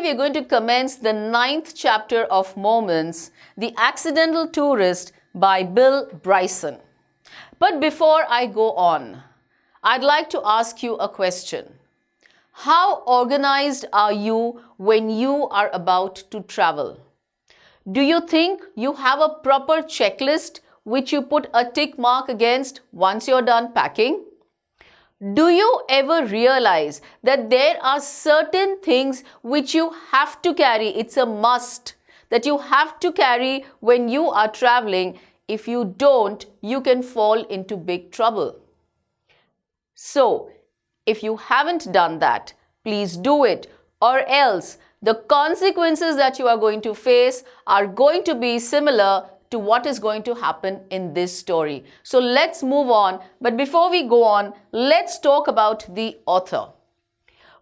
we are going to commence the 9th chapter of Moments, The Accidental Tourist by Bill Bryson. But before I go on, I'd like to ask you a question. How organized are you when you are about to travel? Do you think you have a proper checklist which you put a tick mark against once you're done packing? Do you ever realize that there are certain things which you have to carry? It's a must that you have to carry when you are traveling. If you don't, you can fall into big trouble. So, if you haven't done that, please do it, or else the consequences that you are going to face are going to be similar to what is going to happen in this story. So let's move on. But before we go on, let's talk about the author.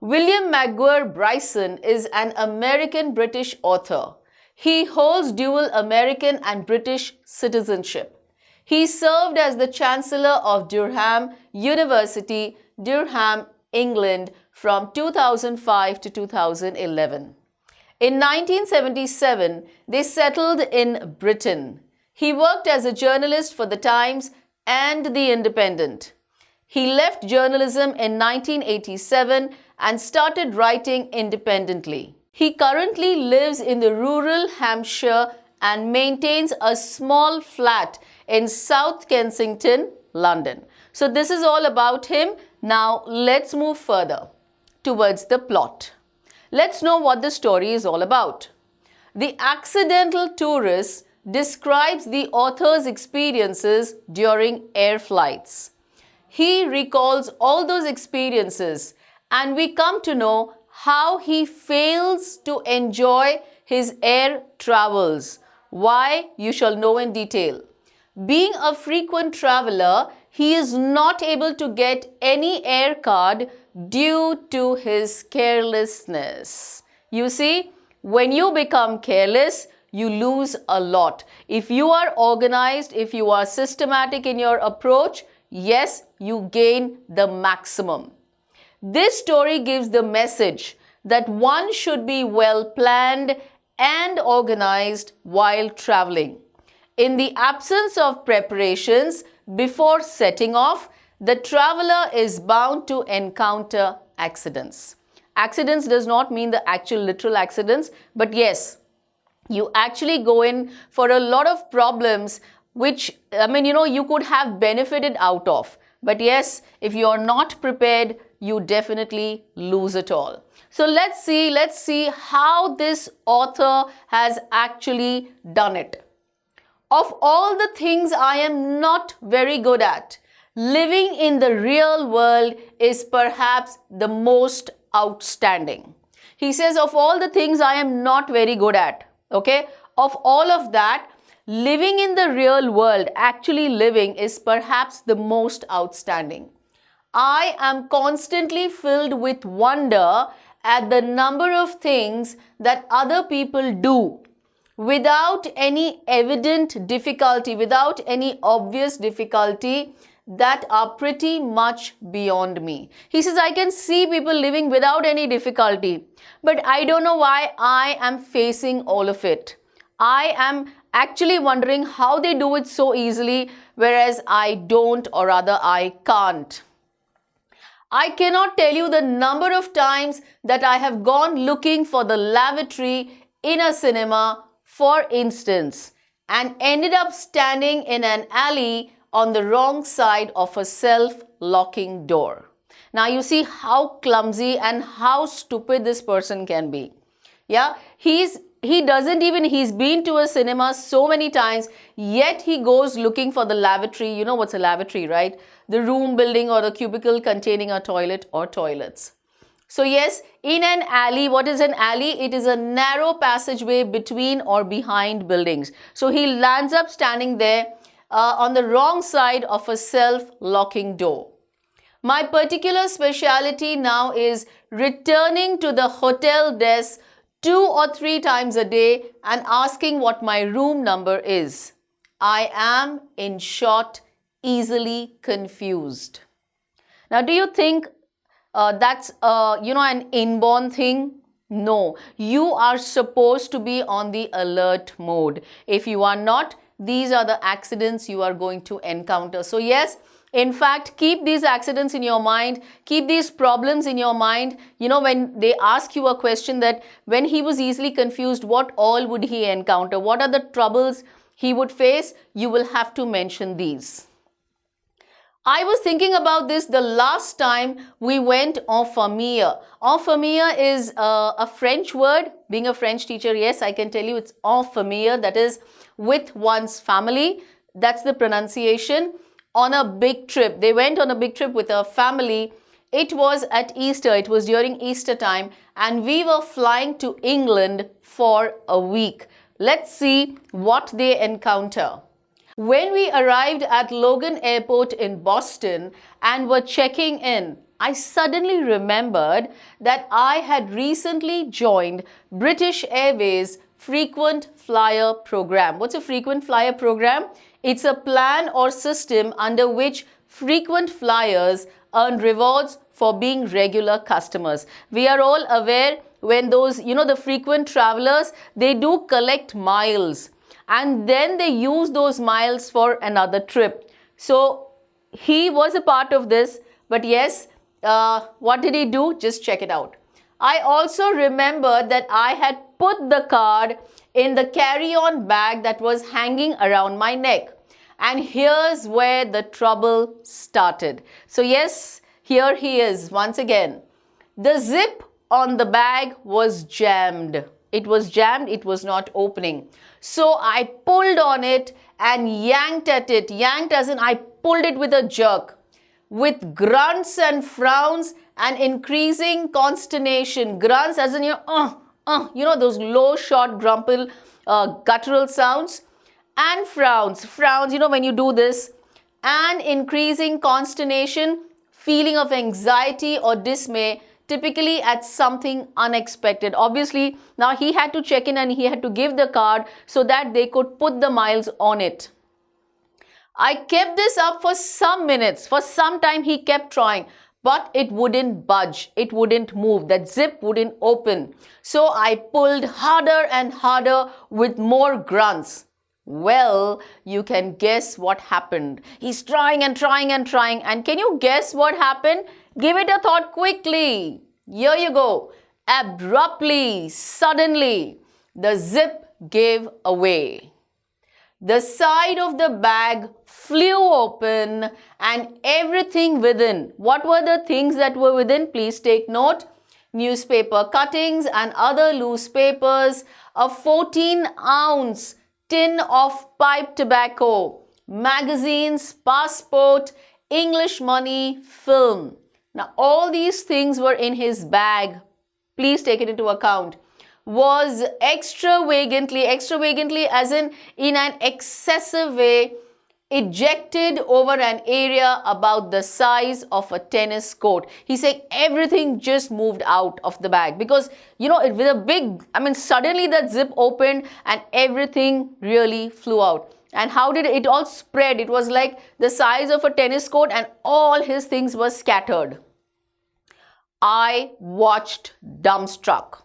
William McGuire Bryson is an American-British author. He holds dual American and British citizenship. He served as the Chancellor of Durham University, Durham, England, from 2005 to 2011. In 1977, they settled in Britain. He worked as a journalist for The Times and The Independent. He left journalism in 1987 and started writing independently. He currently lives in the rural Hampshire and maintains a small flat in South Kensington, London. So this is all about him. Now let's move further towards the plot. Let's know what the story is all about. The Accidental Tourist describes the author's experiences during air flights. He recalls all those experiences, and we come to know how he fails to enjoy his air travels. Why? You shall know in detail. Being a frequent traveler, he is not able to get any air card due to his carelessness. You see, when you become careless, you lose a lot. If you are organized, if you are systematic in your approach, yes, you gain the maximum. This story gives the message that one should be well planned and organized while traveling. In the absence of preparations before setting off, the traveler is bound to encounter accidents. Accidents does not mean the actual literal accidents, but yes, you actually go in for a lot of problems which, you could have benefited out of. But yes, if you are not prepared, you definitely lose it all. So let's see how this author has actually done it. Of all the things I am not very good at, living in the real world is perhaps the most outstanding. He says, of all the things I am not very good at, okay, of all of that, living in the real world, actually living, is perhaps the most outstanding. I am constantly filled with wonder at the number of things that other people do without any evident difficulty, without any obvious difficulty, that are pretty much beyond me. He says, I can see people living without any difficulty, but I don't know why I am facing all of it. I am actually wondering how they do it so easily, whereas I don't, or rather I can't. I cannot tell you the number of times that I have gone looking for the lavatory in a cinema, for instance, and ended up standing in an alley on the wrong side of a self-locking door. Now you see how clumsy and how stupid this person can be. Yeah, he's been to a cinema so many times, yet he goes looking for the lavatory. You know what's a lavatory, right? The room, building, or the cubicle containing a toilet or toilets. So yes, in an alley, what is an alley? It is a narrow passageway between or behind buildings. So he lands up standing there on the wrong side of a self-locking door. My particular specialty now is returning to the hotel desk 2 or 3 times a day and asking what my room number is. I am, in short, easily confused. Now, do you think that's an inborn thing? No, you are supposed to be on the alert mode. If you are not, these are the accidents you are going to encounter. So yes, in fact, keep these accidents in your mind, keep these problems in your mind. You know, when they ask you a question that when he was easily confused, what all would he encounter? What are the troubles he would face? You will have to mention these. I was thinking about this the last time we went en famille. En famille is a French word. Being a French teacher, yes, I can tell you it's en famille, that is with one's family. That's the pronunciation. On a big trip. They went on a big trip with a family. It was at Easter. It was during Easter time, and we were flying to England for a week. Let's see what they encounter. When we arrived at Logan Airport in Boston and were checking in, I suddenly remembered that I had recently joined British Airways frequent flyer program. What's a frequent flyer program? It's a plan or system under which frequent flyers earn rewards for being regular customers. We are all aware when those, the frequent travelers, they do collect miles, and then they use those miles for another trip. So he was a part of this, but yes, what did he do? Just check it out. I also remember that I had put the card in the carry-on bag that was hanging around my neck. And here's where the trouble started. So yes, here he is once again. The zip on the bag was jammed. It was jammed, it was not opening. So I pulled on it and yanked at it. Yanked as in I pulled it with a jerk. With grunts and frowns and increasing consternation. Grunts as in, those low, short, grumble, guttural sounds. And frowns, when you do this. And increasing consternation, feeling of anxiety or dismay, typically at something unexpected. Obviously, now he had to check in and he had to give the card so that they could put the miles on it. I kept this up for some minutes. For some time he kept trying, but it wouldn't budge. It wouldn't move. That zip wouldn't open. So I pulled harder and harder with more grunts. Well, you can guess what happened. He's trying and trying and trying. And can you guess what happened? Give it a thought quickly. Here you go. Abruptly, suddenly, the zip gave away. The side of the bag flew open and everything within. What were the things that were within? Please take note. Newspaper cuttings and other loose papers, a 14-ounce tin of pipe tobacco, magazines, passport, English money, film. Now, all these things were in his bag. Please take it into account. Was extravagantly as in an excessive way, ejected over an area about the size of a tennis court. He's saying everything just moved out of the bag because, with a big, suddenly that zip opened and everything really flew out. And how did it all spread? It was like the size of a tennis court and all his things were scattered. I watched dumbstruck.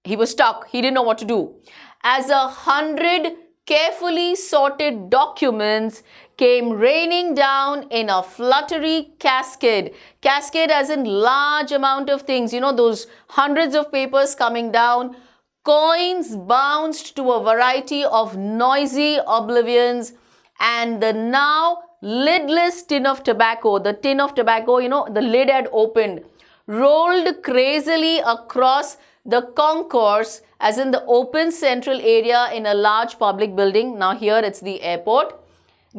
He was stuck. He didn't know what to do. As 100 carefully sorted documents came raining down in a fluttery cascade. Cascade as in large amount of things. Those hundreds of papers coming down. Coins bounced to a variety of noisy oblivions. And the now lidless tin of tobacco, the tin of tobacco, the lid had opened, rolled crazily across the concourse, as in the open central area in a large public building. Now here it's the airport.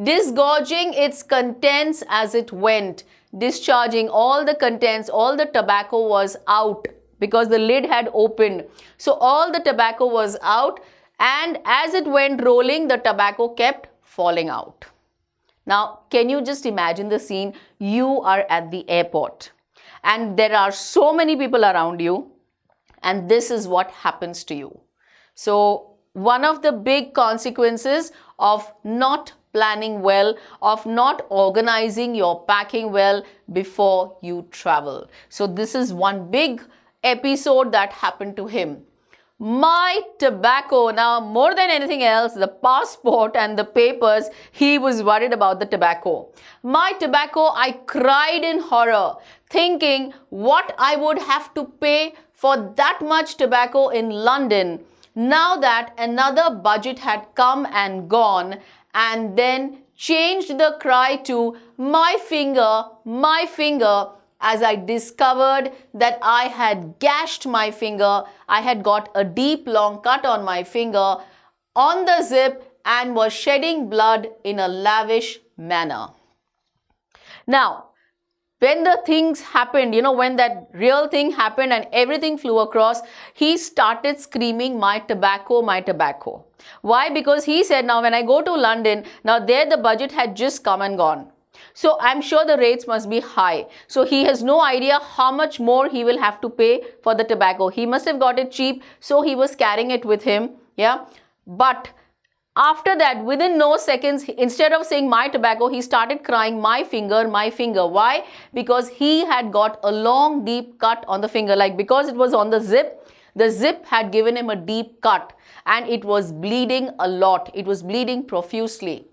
Disgorging its contents as it went. Discharging all the contents, all the tobacco was out because the lid had opened. So all the tobacco was out, and as it went rolling, the tobacco kept falling out. Now, can you just imagine the scene? You are at the airport and there are so many people around you, and this is what happens to you. So one of the big consequences of not planning well, of not organizing your packing well before you travel. So this is one big episode that happened to him. My tobacco, now more than anything else, the passport and the papers, he was worried about the tobacco. My tobacco, I cried in horror, thinking what I would have to pay for that much tobacco in London now that another budget had come and gone, and then changed the cry to my finger, as I discovered that I had gashed my finger. I had got a deep long cut on my finger on the zip and was shedding blood in a lavish manner. Now, when the things happened, when that real thing happened and everything flew across, he started screaming, my tobacco, my tobacco. Why? Because he said, now when I go to London, now there the budget had just come and gone. So I'm sure the rates must be high. So he has no idea how much more he will have to pay for the tobacco. He must have got it cheap, so he was carrying it with him. Yeah. But after that, within no seconds, instead of saying my tobacco, he started crying my finger, my finger. Why? Because he had got a long, deep cut on the finger. Like, because it was on the zip had given him a deep cut and it was bleeding a lot. It was bleeding profusely.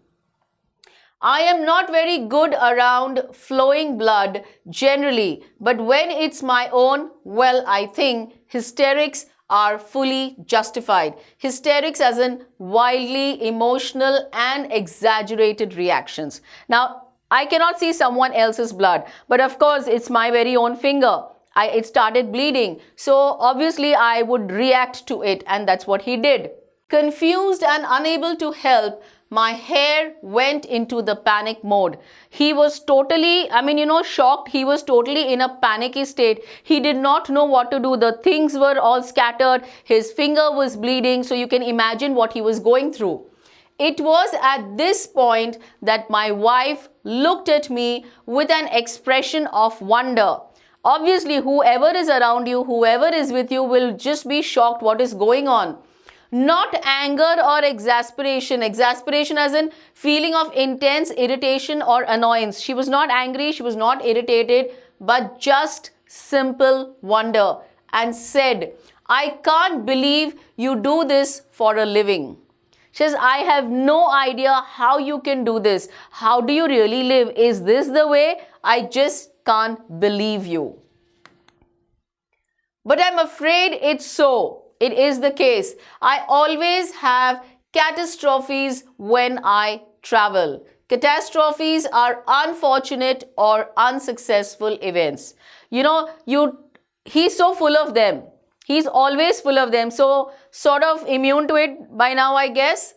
I am not very good around flowing blood generally, but when it's my own, well, I think hysterics are fully justified. Hysterics as in wildly emotional and exaggerated reactions. Now, I cannot see someone else's blood, but of course, it's my very own finger. It started bleeding. So obviously, I would react to it, and that's what he did. Confused and unable to help, my hair went into the panic mode. He was totally, shocked. He was totally in a panicky state. He did not know what to do. The things were all scattered. His finger was bleeding. So you can imagine what he was going through. It was at this point that my wife looked at me with an expression of wonder. Obviously, whoever is around you, whoever is with you will just be shocked what is going on. Not anger or exasperation. Exasperation as in feeling of intense irritation or annoyance. She was not angry, she was not irritated, but just simple wonder, and said, I can't believe you do this for a living. She says, I have no idea how you can do this. How do you really live? Is this the way? I just can't believe you. But I'm afraid it's so. It is the case. I always have catastrophes when I travel. Catastrophes are unfortunate or unsuccessful events. He's so full of them. He's always full of them. So sort of immune to it by now, I guess.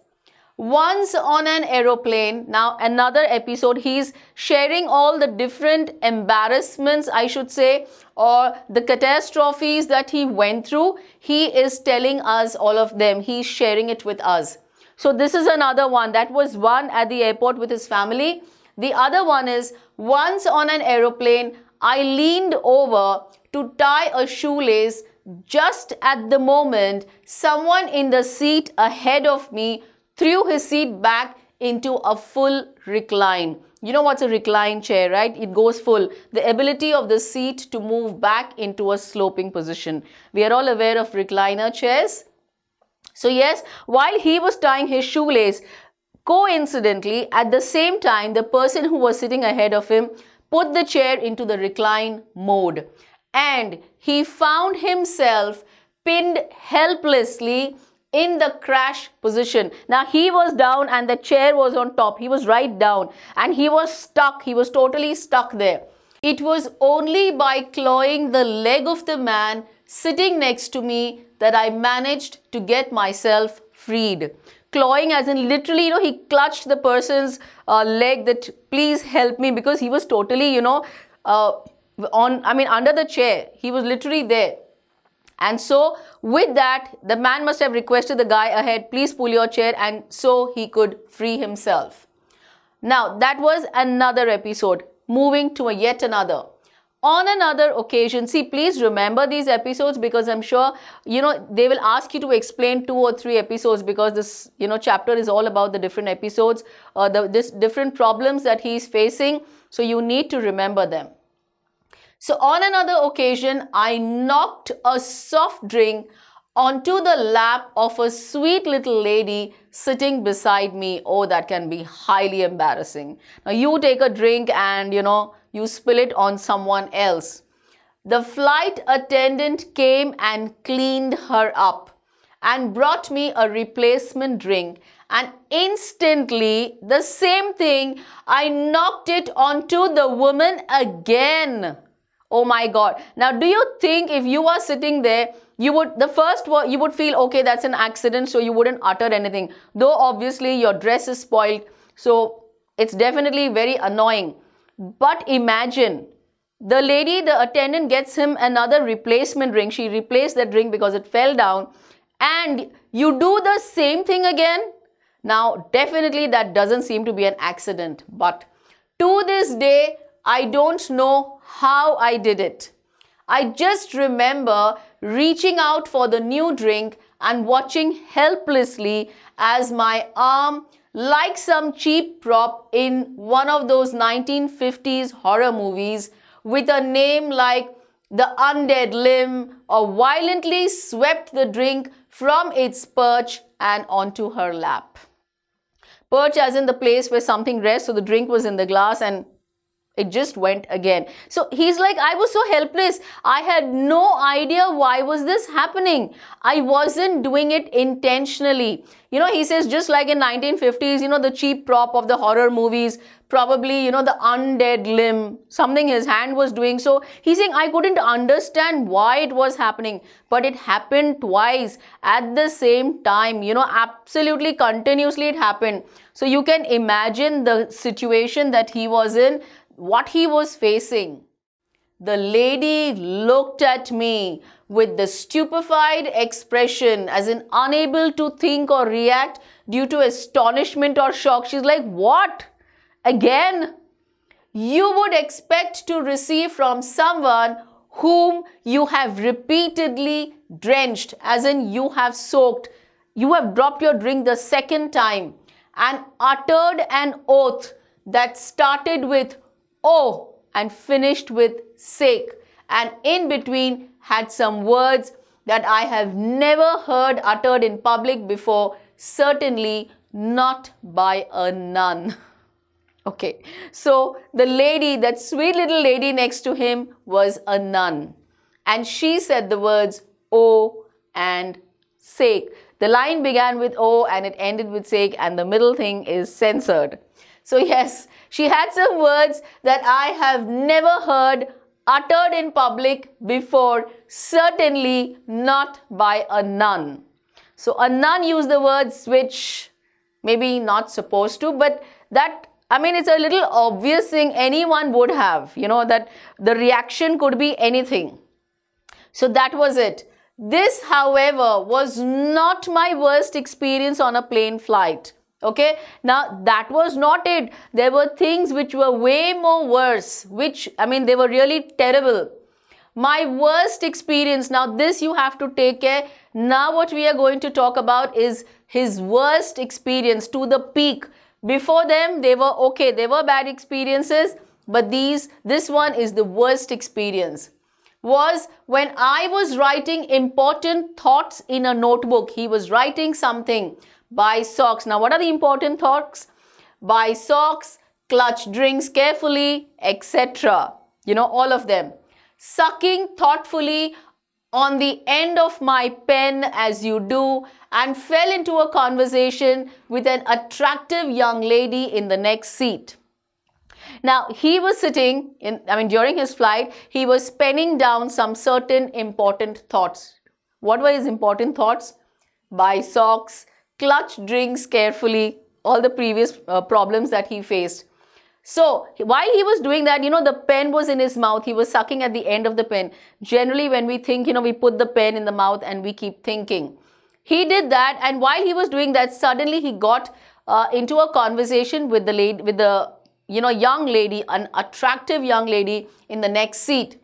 Once on an aeroplane, now another episode, he's sharing all the different embarrassments, I should say, or the catastrophes that he went through. He is telling us all of them. He's sharing it with us. So this is another one. That was one at the airport with his family. The other one is, once on an aeroplane, I leaned over to tie a shoelace. Just at the moment, someone in the seat ahead of me threw his seat back into a full recline. You know what's a recline chair, right? It goes full. The ability of the seat to move back into a sloping position. We are all aware of recliner chairs. So yes, while he was tying his shoelace, coincidentally, at the same time, the person who was sitting ahead of him put the chair into the recline mode. And he found himself pinned helplessly in the crash position. Now he was down and the chair was on top. He was right down and he was stuck. He was totally stuck there. It was only by clawing the leg of the man sitting next to me that I managed to get myself freed. Clawing as in literally, he clutched the person's leg that please help me, because he was totally, under the chair. He was literally there. And so with that, the man must have requested the guy ahead, please pull your chair, and so he could free himself. Now, that was another episode. Moving to yet another. On another occasion, see, please remember these episodes, because I'm sure, they will ask you to explain 2 or 3 episodes, because this, chapter is all about the different episodes, this different problems that he is facing. So you need to remember them. So on another occasion, I knocked a soft drink onto the lap of a sweet little lady sitting beside me. Oh, that can be highly embarrassing. Now you take a drink and you spill it on someone else. The flight attendant came and cleaned her up and brought me a replacement drink, and instantly the same thing, I knocked it onto the woman again. Oh my God. Now, do you think if you are sitting there, you would feel, okay, that's an accident, so you wouldn't utter anything. Though obviously your dress is spoiled, so it's definitely very annoying. But imagine, the attendant gets him another replacement drink. She replaced that drink because it fell down, and you do the same thing again. Now, definitely that doesn't seem to be an accident. But to this day, I don't know how I did it. I just remember reaching out for the new drink and watching helplessly as my arm, like some cheap prop in one of those 1950s horror movies with a name like the undead limb, or violently swept the drink from its perch and onto her lap. Perch as in the place where something rests, so the drink was in the glass and it just went again. So he's like, I was so helpless. I had no idea why was this happening. I wasn't doing it intentionally. He says just like in 1950s, the cheap prop of the horror movies, probably, the undead limb, something his hand was doing. So he's saying, I couldn't understand why it was happening, but it happened twice at the same time, absolutely continuously it happened. So you can imagine the situation that he was in, what he was facing. The lady looked at me with the stupefied expression, as in unable to think or react due to astonishment or shock. She's like, what? Again? You would expect to receive from someone whom you have repeatedly drenched, as in you have soaked, you have dropped your drink the second time and uttered an oath that started with "oh" and finished with "sake," and in between had some words that I have never heard uttered in public before, certainly not by a nun. Okay, so the lady, that sweet little lady next to him, was a nun, and she said the words "oh" and "sake." The line began with "oh" and it ended with "sake," and the middle thing is censored. So yes, she had some words that I have never heard uttered in public before, certainly not by a nun. So a nun used the words which maybe not supposed to, but that, it's a little obvious thing anyone would have, that the reaction could be anything. So that was it. This, however, was not my worst experience on a plane flight. Okay, now that was not it. There were things which were way more worse, they were really terrible. My worst experience, now this you have to take care. Now what we are going to talk about is his worst experience to the peak. Before them, they were okay, they were bad experiences, but this one is the worst experience. Was when I was writing important thoughts in a notebook. He was writing something. Buy socks. Now, what are the important thoughts? Buy socks, clutch drinks carefully, etc. All of them. Sucking thoughtfully on the end of my pen, as you do, and fell into a conversation with an attractive young lady in the next seat. Now, he was sitting during his flight, he was penning down some certain important thoughts. What were his important thoughts? Buy socks, clutch drinks carefully, all the previous problems that he faced. So while he was doing that, the pen was in his mouth. He was sucking at the end of the pen. Generally, when we think, we put the pen in the mouth and we keep thinking. He did that, and while he was doing that, suddenly he got into a conversation with the young lady, an attractive young lady in the next seat.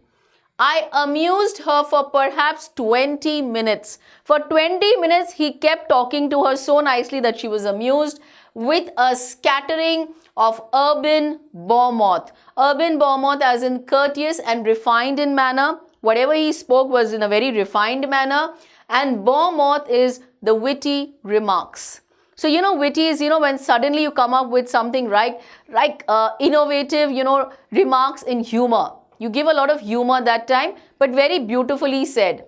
I amused her for perhaps 20 minutes. For 20 minutes, he kept talking to her so nicely that she was amused, with a scattering of urban beau-mot. Urban beau-mot as in courteous and refined in manner. Whatever he spoke was in a very refined manner. And beau-mot is the witty remarks. So, witty is, when suddenly you come up with something innovative, remarks in humor. You give a lot of humor that time, but very beautifully said.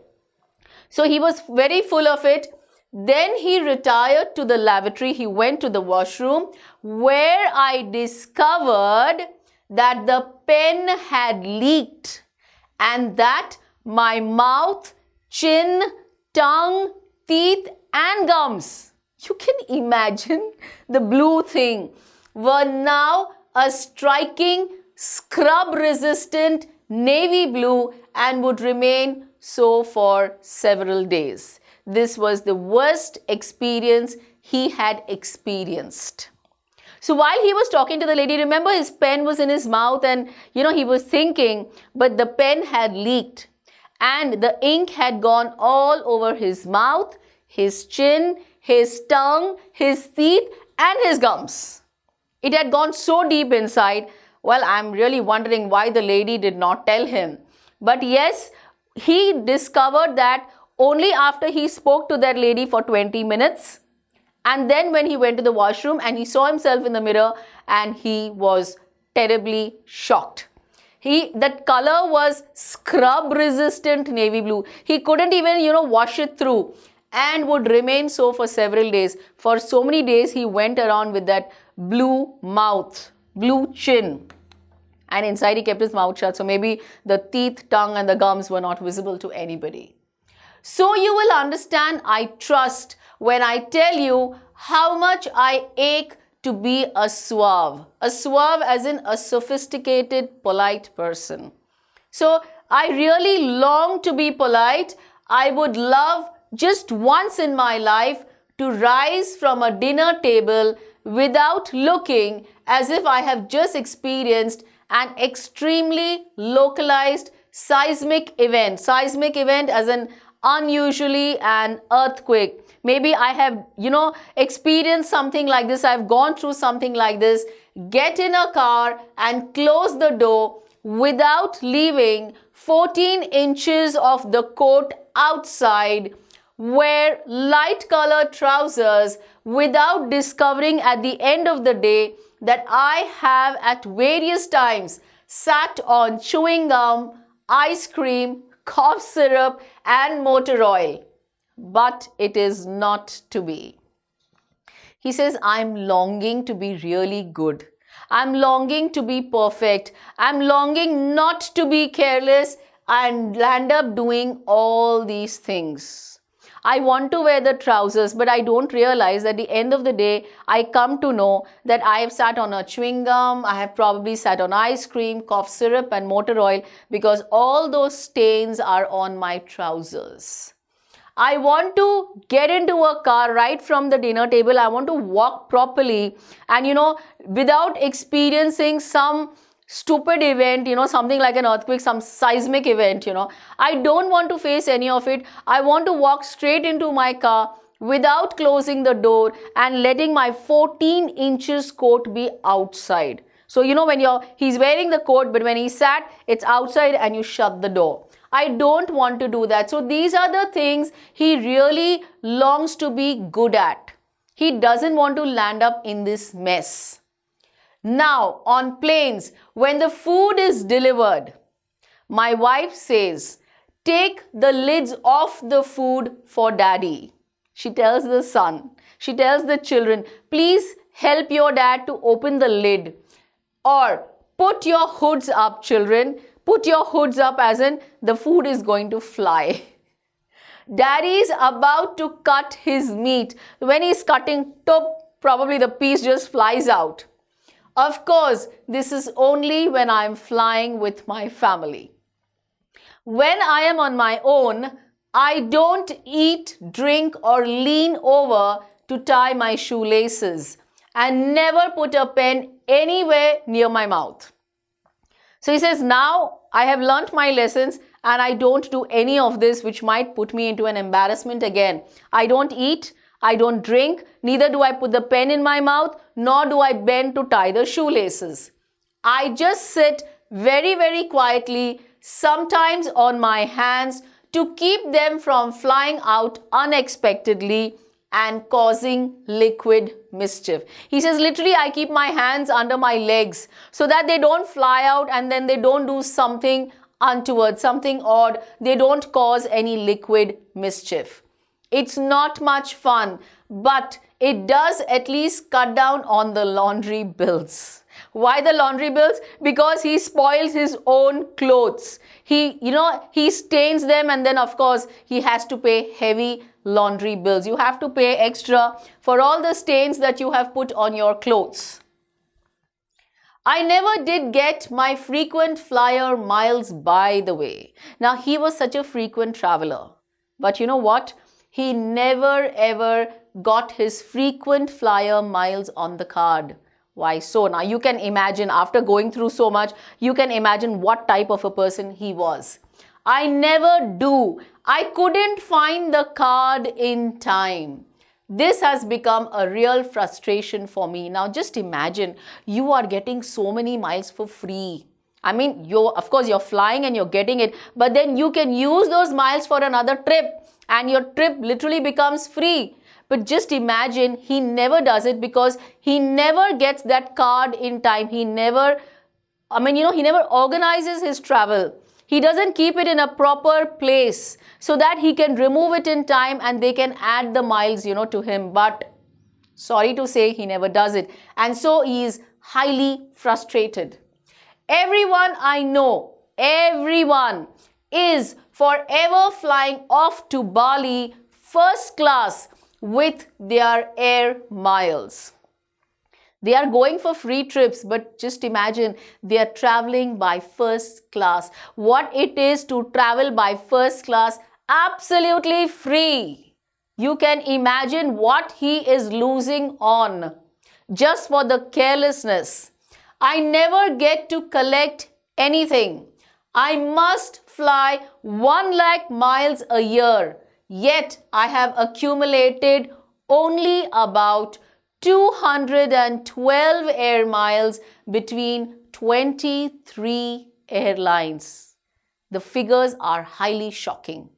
So, he was very full of it. Then he retired to the lavatory. He went to the washroom where I discovered that the pen had leaked and that my mouth, chin, tongue, teeth and gums, you can imagine the blue thing, were now a striking scrub resistant navy blue and would remain so for several days. This was the worst experience he had experienced. So while he was talking to the lady, remember his pen was in his mouth and he was thinking, but the pen had leaked and the ink had gone all over his mouth, his chin, his tongue, his teeth and his gums. It had gone so deep inside. Well, I'm really wondering why the lady did not tell him. But yes, he discovered that only after he spoke to that lady for 20 minutes. And then when he went to the washroom and he saw himself in the mirror and he was terribly shocked. That color was scrub resistant navy blue. He couldn't even, wash it through and would remain so for several days. For so many days, he went around with that blue mouth, blue chin. And inside he kept his mouth shut. So maybe the teeth, tongue and the gums were not visible to anybody. So you will understand, I trust, when I tell you how much I ache to be a suave. A suave as in a sophisticated, polite person. So I really long to be polite. I would love just once in my life to rise from a dinner table without looking as if I have just experienced an extremely localized seismic event. Seismic event as an unusually an earthquake. Maybe I have, experienced something like this. I've gone through something like this. Get in a car and close the door without leaving 14 inches of the coat outside. Wear light colored trousers without discovering at the end of the day that I have at various times sat on chewing gum, ice cream, cough syrup and motor oil. But it is not to be. He says, I'm longing to be really good. I'm longing to be perfect. I'm longing not to be careless and land up doing all these things. I want to wear the trousers, but I don't realize at the end of the day, I come to know that I have sat on a chewing gum, I have probably sat on ice cream, cough syrup and motor oil because all those stains are on my trousers. I want to get into a car right from the dinner table. I want to walk properly and, without experiencing some stupid event, something like an earthquake, some seismic event, I don't want to face any of it. I want to walk straight into my car without closing the door and letting my 14 inches coat be outside. So, when he's wearing the coat, but when he sat, it's outside and you shut the door. I don't want to do that. So these are the things he really longs to be good at. He doesn't want to land up in this mess. Now, on planes, when the food is delivered, my wife says, take the lids off the food for daddy. She tells the son, she tells the children, please help your dad to open the lid. Or put your hoods up, children. Put your hoods up as in the food is going to fly. Daddy is about to cut his meat. When he's cutting, probably the piece just flies out. Of course, this is only when I am flying with my family. When I am on my own, I don't eat, drink or lean over to tie my shoelaces and never put a pen anywhere near my mouth. So he says, now I have learnt my lessons and I don't do any of this which might put me into an embarrassment again. I don't eat, I don't drink, neither do I put the pen in my mouth, nor do I bend to tie the shoelaces. I just sit very, very quietly, sometimes on my hands, to keep them from flying out unexpectedly and causing liquid mischief. He says, literally, I keep my hands under my legs so that they don't fly out and then they don't do something untoward, something odd. They don't cause any liquid mischief. It's not much fun, but it does at least cut down on the laundry bills. Why the laundry bills? Because he spoils his own clothes. He stains them, and then of course he has to pay heavy laundry bills. You have to pay extra for all the stains that you have put on your clothes. I never did get my frequent flyer miles, by the way. Now, he was such a frequent traveler. But you know what? He never ever got his frequent flyer miles on the card. Why so? Now, you can imagine, after going through so much, you can imagine what type of a person he was. I never do. I couldn't find the card in time. This has become a real frustration for me. Now, just imagine, you are getting so many miles for free. I mean, of course, you're flying and you're getting it, but then you can use those miles for another trip and your trip literally becomes free. But just imagine, he never does it because he never gets that card in time. He never organizes his travel. He doesn't keep it in a proper place so that he can remove it in time and they can add the miles, to him. But sorry to say, he never does it. And so he is highly frustrated. Everyone I know, everyone is forever flying off to Bali first class with their air miles. They are going for free trips, but just imagine, they are traveling by first class. What it is to travel by first class, absolutely free. You can imagine what he is losing on just for the carelessness. I never get to collect anything. I must fly 1 lakh miles a year. Yet I have accumulated only about 212 air miles between 23 airlines. The figures are highly shocking,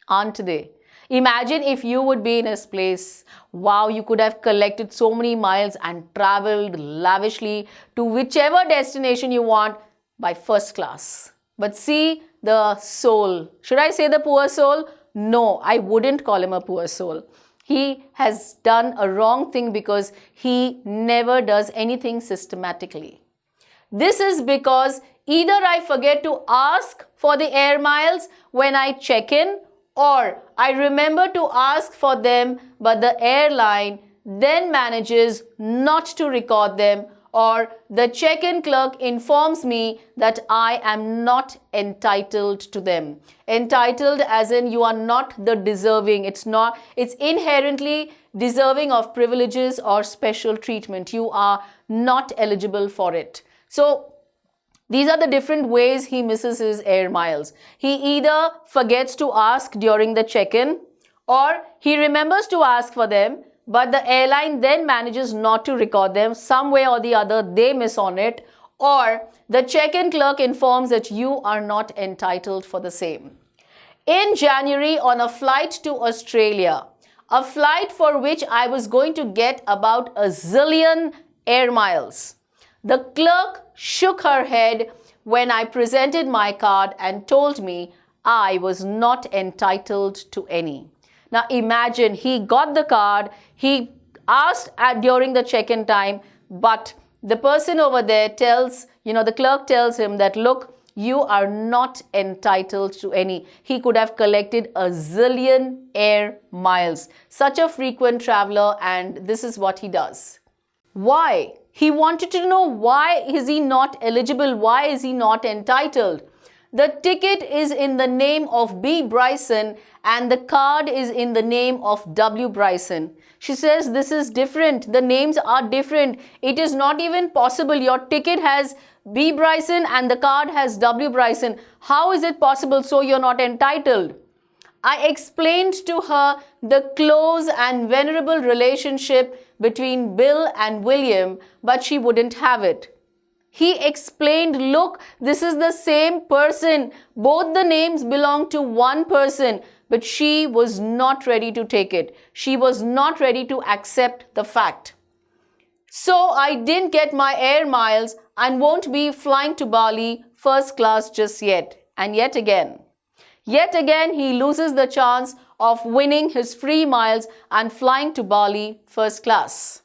aren't they? Imagine if you would be in his place. Wow, you could have collected so many miles and traveled lavishly to whichever destination you want by first class. But see the soul. Should I say the poor soul? No, I wouldn't call him a poor soul. He has done a wrong thing because he never does anything systematically. This is because either I forget to ask for the air miles when I check in, or I remember to ask for them, but the airline then manages not to record them, or the check-in clerk informs me that I am not entitled to them. Entitled as in you are not the deserving. It's inherently deserving of privileges or special treatment. You are not eligible for it. So these are the different ways he misses his air miles. He either forgets to ask during the check-in, or he remembers to ask for them, but the airline then manages not to record them. Some way or the other, they miss on it, or the check-in clerk informs that you are not entitled for the same. In January, on a flight to Australia, a flight for which I was going to get about a zillion air miles, the clerk shook her head when I presented my card and told me I was not entitled to any. Now imagine, he got the card, he asked during the check-in time, but the person over there tells, the clerk tells him that, look, you are not entitled to any. He could have collected a zillion air miles. Such a frequent traveler, and this is what he does. Why? He wanted to know, why is he not eligible? Why is he not entitled? The ticket is in the name of B. Bryson and the card is in the name of W. Bryson. She says this is different. The names are different. It is not even possible. Your ticket has B. Bryson and the card has W. Bryson. How is it possible? So you're not entitled. I explained to her the close and venerable relationship between Bill and William, but she wouldn't have it. He explained, look, this is the same person. Both the names belong to one person, but she was not ready to take it. She was not ready to accept the fact. So I didn't get my air miles and won't be flying to Bali first class just yet. And yet again he loses the chance of winning his free miles and flying to Bali first class.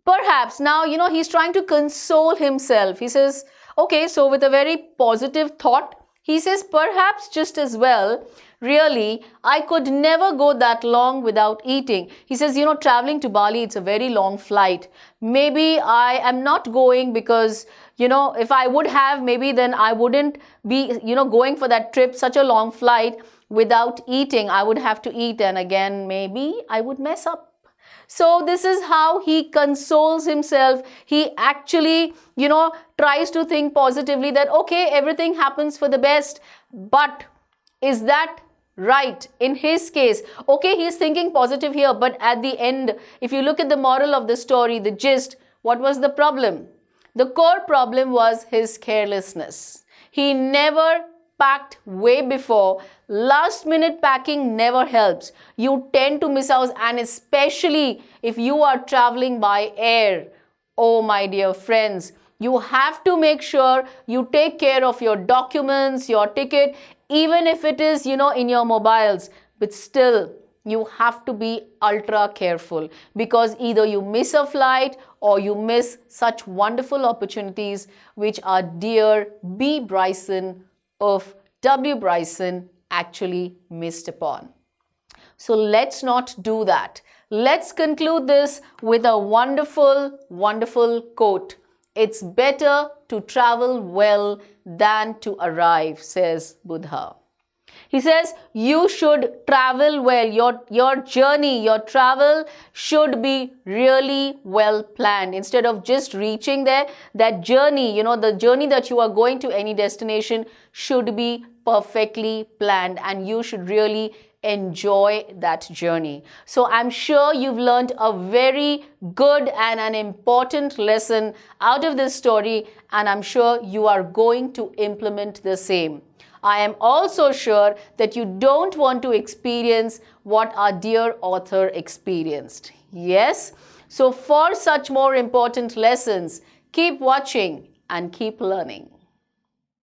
Perhaps now, he's trying to console himself. He says, okay, so with a very positive thought, he says, perhaps just as well, really, I could never go that long without eating. He says, traveling to Bali, it's a very long flight. Maybe I am not going because, if I would have, maybe then I wouldn't be, going for that trip, such a long flight without eating. I would have to eat, and again, maybe I would mess up. So this is how he consoles himself. He actually, tries to think positively that, okay, everything happens for the best. But is that right? In his case, okay, he's thinking positive here. But at the end, if you look at the moral of the story, the gist, what was the problem? The core problem was his carelessness. He never packed way before. Last minute packing never helps. You tend to miss out, and especially if you are traveling by air. Oh my dear friends, you have to make sure you take care of your documents, your ticket, even if it is, in your mobiles. But still, you have to be ultra careful, because either you miss a flight or you miss such wonderful opportunities which our dear B. Bryson of W. Bryson actually missed upon. So let's not do that. Let's conclude this with a wonderful, wonderful quote. It's better to travel well than to arrive, says Buddha. He says you should travel well. Your journey, your travel should be really well planned. Instead of just reaching there, that journey, the journey that you are going to any destination should be perfectly planned, and you should really enjoy that journey. So I'm sure you've learned a very good and an important lesson out of this story, and I'm sure you are going to implement the same. I am also sure that you don't want to experience what our dear author experienced. Yes? So for such more important lessons, keep watching and keep learning.